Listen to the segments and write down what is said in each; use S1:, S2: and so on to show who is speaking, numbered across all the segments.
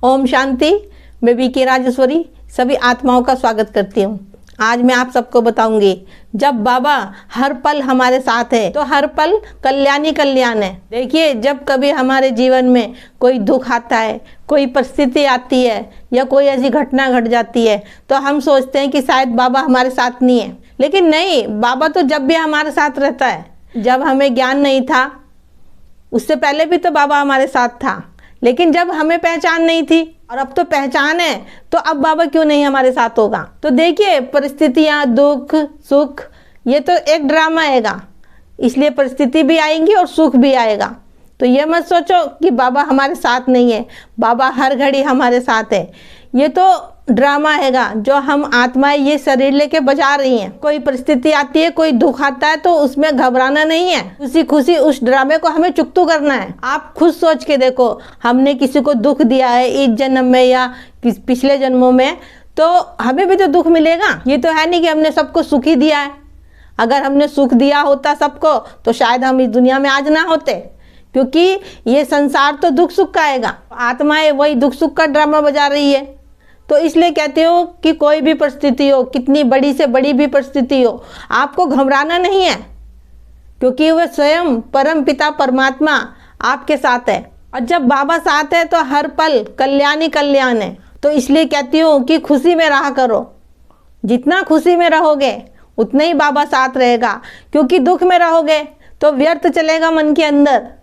S1: ओम शांति। मैं वीके राजेश्वरी सभी आत्माओं का स्वागत करती हूँ। आज मैं आप सबको बताऊंगी, जब बाबा हर पल हमारे साथ है तो हर पल कल्याण ही कल्याण है। देखिए, जब कभी हमारे जीवन में कोई दुख आता है, कोई परिस्थिति आती है या कोई ऐसी घटना घट जाती है तो हम सोचते हैं कि शायद बाबा हमारे साथ नहीं है, लेकिन नहीं, बाबा तो जब भी हमारे साथ रहता है। जब हमें ज्ञान नहीं था उससे पहले भी तो बाबा हमारे साथ था, लेकिन जब हमें पहचान नहीं थी और अब तो पहचान है तो अब बाबा क्यों नहीं हमारे साथ होगा। तो देखिए, परिस्थितियाँ, दुख सुख, ये तो एक ड्रामा आएगा, इसलिए परिस्थिति भी आएंगी और सुख भी आएगा। तो ये मत सोचो कि बाबा हमारे साथ नहीं है, बाबा हर घड़ी हमारे साथ है। ये तो ड्रामा हैगा जो हम आत्माएं ये शरीर लेके बजा रही हैं। कोई परिस्थिति आती है, कोई दुख आता है तो उसमें घबराना नहीं है, खुशी खुशी उस ड्रामे को हमें चुकतू करना है। आप खुद सोच के देखो, हमने किसी को दुख दिया है इस जन्म में या पिछले जन्मों में, तो हमें भी तो दुख मिलेगा। ये तो है नहीं कि हमने सबको सुख ही दिया है। अगर हमने सुख दिया होता सबको तो शायद हम इस दुनिया में आज ना होते, क्योंकि ये संसार तो दुख सुख का आएगा, आत्माएं वही दुख सुख का ड्रामा बजा रही है। तो इसलिए कहते हो कि कोई भी परिस्थिति हो, कितनी बड़ी से बड़ी भी परिस्थिति हो, आपको घबराना नहीं है, क्योंकि वह स्वयं परम पिता परमात्मा आपके साथ है। और जब बाबा साथ है तो हर पल कल्याण ही कल्याण है। तो इसलिए कहती हूँ कि खुशी में रहा करो। जितना खुशी में रहोगे उतना ही बाबा साथ रहेगा, क्योंकि दुख में रहोगे तो व्यर्थ चलेगा मन के अंदर,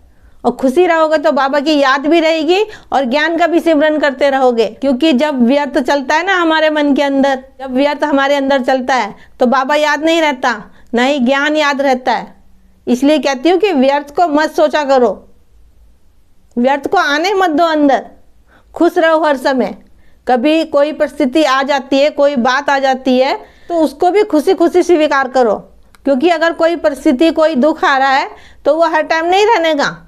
S1: और खुशी रहोगे तो बाबा की याद भी रहेगी और ज्ञान का भी सिमरन करते रहोगे। क्योंकि जब व्यर्थ चलता है ना हमारे मन के अंदर, जब व्यर्थ हमारे अंदर चलता है तो बाबा याद नहीं रहता, ना ही ज्ञान याद रहता है। इसलिए कहती हूँ कि व्यर्थ को मत सोचा करो, व्यर्थ को आने मत दो अंदर, खुश रहो हर समय। कभी कोई परिस्थिति आ जाती है, कोई बात आ जाती है तो उसको भी खुशी खुशी स्वीकार करो, क्योंकि अगर कोई परिस्थिति, कोई दुख आ रहा है तो वो हर टाइम नहीं रहने का।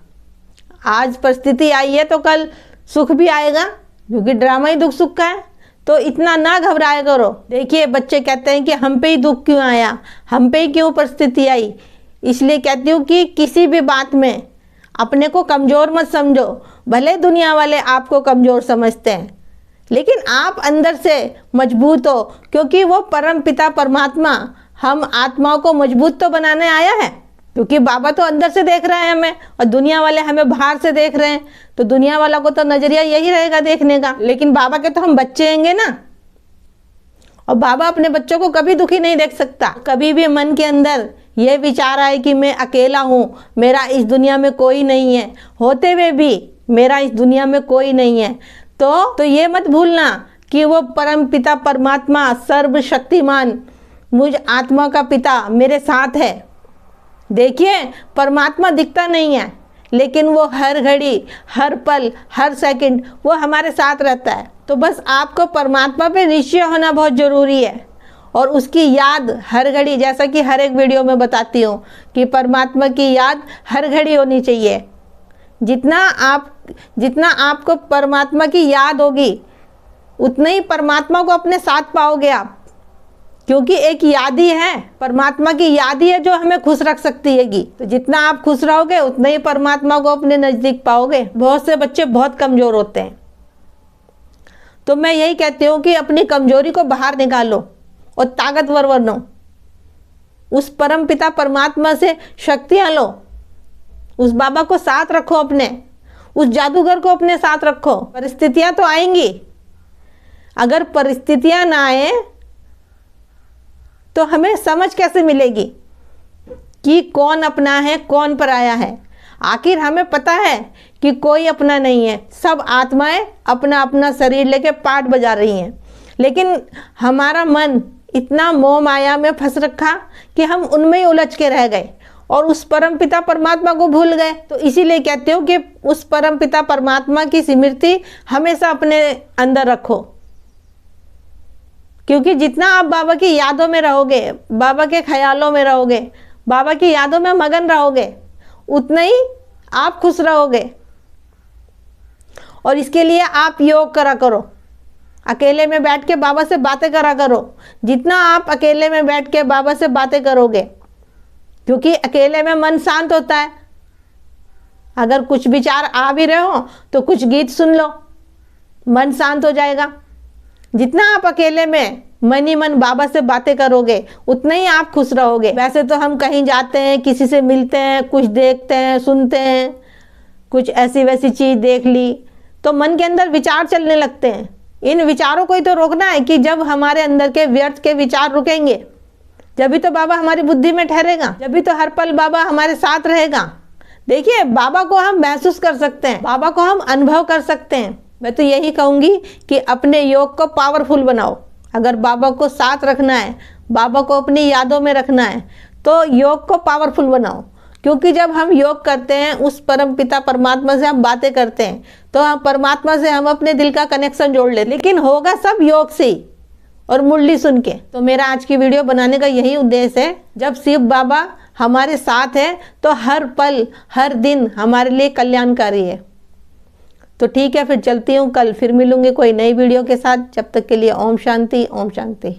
S1: आज परिस्थिति आई है तो कल सुख भी आएगा, क्योंकि ड्रामा ही दुख सुख का है। तो इतना ना घबराया करो। देखिए, बच्चे कहते हैं कि हम पे ही दुख क्यों आया, हम पे ही क्यों परिस्थिति आई। इसलिए कहती हूँ कि किसी भी बात में अपने को कमज़ोर मत समझो। भले दुनिया वाले आपको कमज़ोर समझते हैं, लेकिन आप अंदर से मजबूत हो, क्योंकि वो परम पिता परमात्मा हम आत्माओं को मजबूत तो बनाने आया है। क्योंकि बाबा तो अंदर से देख रहे हैं हमें, और दुनिया वाले हमें बाहर से देख रहे हैं, तो दुनिया वालों को तो नजरिया यही रहेगा देखने का, लेकिन बाबा के तो हम बच्चे हैंगे ना। और बाबा अपने बच्चों को कभी दुखी नहीं देख सकता। कभी भी मन के अंदर ये विचार आए कि मैं अकेला हूँ, मेरा इस दुनिया में कोई नहीं है, होते हुए भी मेरा इस दुनिया में कोई नहीं है, तो ये मत भूलना कि वो परम पिता परमात्मा सर्वशक्तिमान मुझ आत्मा का पिता मेरे साथ है। देखिए, परमात्मा दिखता नहीं है, लेकिन वो हर घड़ी, हर पल, हर सेकंड वो हमारे साथ रहता है। तो बस आपको परमात्मा पे निश्चय होना बहुत ज़रूरी है, और उसकी याद हर घड़ी, जैसा कि हर एक वीडियो में बताती हूँ कि परमात्मा की याद हर घड़ी होनी चाहिए। जितना आपको परमात्मा की याद होगी उतना ही परमात्मा को अपने साथ पाओगे आप, क्योंकि एक याद ही है, परमात्मा की याद ही है जो हमें खुश रख सकती हैगी। तो जितना आप खुश रहोगे उतना ही परमात्मा को अपने नज़दीक पाओगे। बहुत से बच्चे बहुत कमज़ोर होते हैं, तो मैं यही कहती हूँ कि अपनी कमज़ोरी को बाहर निकालो और ताकतवर बनो। उस परम पिता परमात्मा से शक्तियाँ लो, उस बाबा को साथ रखो, अपने उस जादूगर को अपने साथ रखो। परिस्थितियाँ तो आएंगी, अगर परिस्थितियाँ ना आए तो हमें समझ कैसे मिलेगी कि कौन अपना है कौन पराया है। आखिर हमें पता है कि कोई अपना नहीं है, सब आत्माएं अपना अपना शरीर लेके पाठ बजा रही हैं, लेकिन हमारा मन इतना मोह माया में फंस रखा कि हम उनमें ही उलझ के रह गए और उस परम पिता परमात्मा को भूल गए। तो इसीलिए कहते हो कि उस परम पिता परमात्मा की स्मृति हमेशा अपने अंदर रखो, क्योंकि जितना आप बाबा की यादों में रहोगे, बाबा के ख्यालों में रहोगे, बाबा की यादों में मगन रहोगे, उतना ही आप खुश रहोगे। और इसके लिए आप योग करा करो, अकेले में बैठ के बाबा से बातें करा करो। जितना आप अकेले में बैठ के बाबा से बातें करोगे, क्योंकि अकेले में मन शांत होता है। अगर कुछ विचार आ भी रहे हो तो कुछ गीत सुन लो, मन शांत हो जाएगा। जितना आप अकेले में मन ही मन बाबा से बातें करोगे उतना ही आप खुश रहोगे। वैसे तो हम कहीं जाते हैं, किसी से मिलते हैं, कुछ देखते हैं, सुनते हैं, कुछ ऐसी वैसी चीज़ देख ली तो मन के अंदर विचार चलने लगते हैं। इन विचारों को ही तो रोकना है कि जब हमारे अंदर के व्यर्थ के विचार रुकेंगे जब तो बाबा हमारी बुद्धि में ठहरेगा, जब तो हर पल बाबा हमारे साथ रहेगा। देखिए, बाबा को हम महसूस कर सकते हैं, बाबा को हम अनुभव कर सकते हैं। मैं तो यही कहूँगी कि अपने योग को पावरफुल बनाओ। अगर बाबा को साथ रखना है, बाबा को अपनी यादों में रखना है तो योग को पावरफुल बनाओ। क्योंकि जब हम योग करते हैं, उस परम पिता परमात्मा से हम बातें करते हैं तो हम परमात्मा से हम अपने दिल का कनेक्शन जोड़ लेते, लेकिन होगा सब योग से ही और मुरली सुन के। तो मेरा आज की वीडियो बनाने का यही उद्देश्य है, जब शिव बाबा हमारे साथ है तो हर पल हर दिन हमारे लिए कल्याणकारी है। तो ठीक है, फिर चलती हूँ, कल फिर मिलूंगी कोई नई वीडियो के साथ। जब तक के लिए ओम शांति, ओम शांति।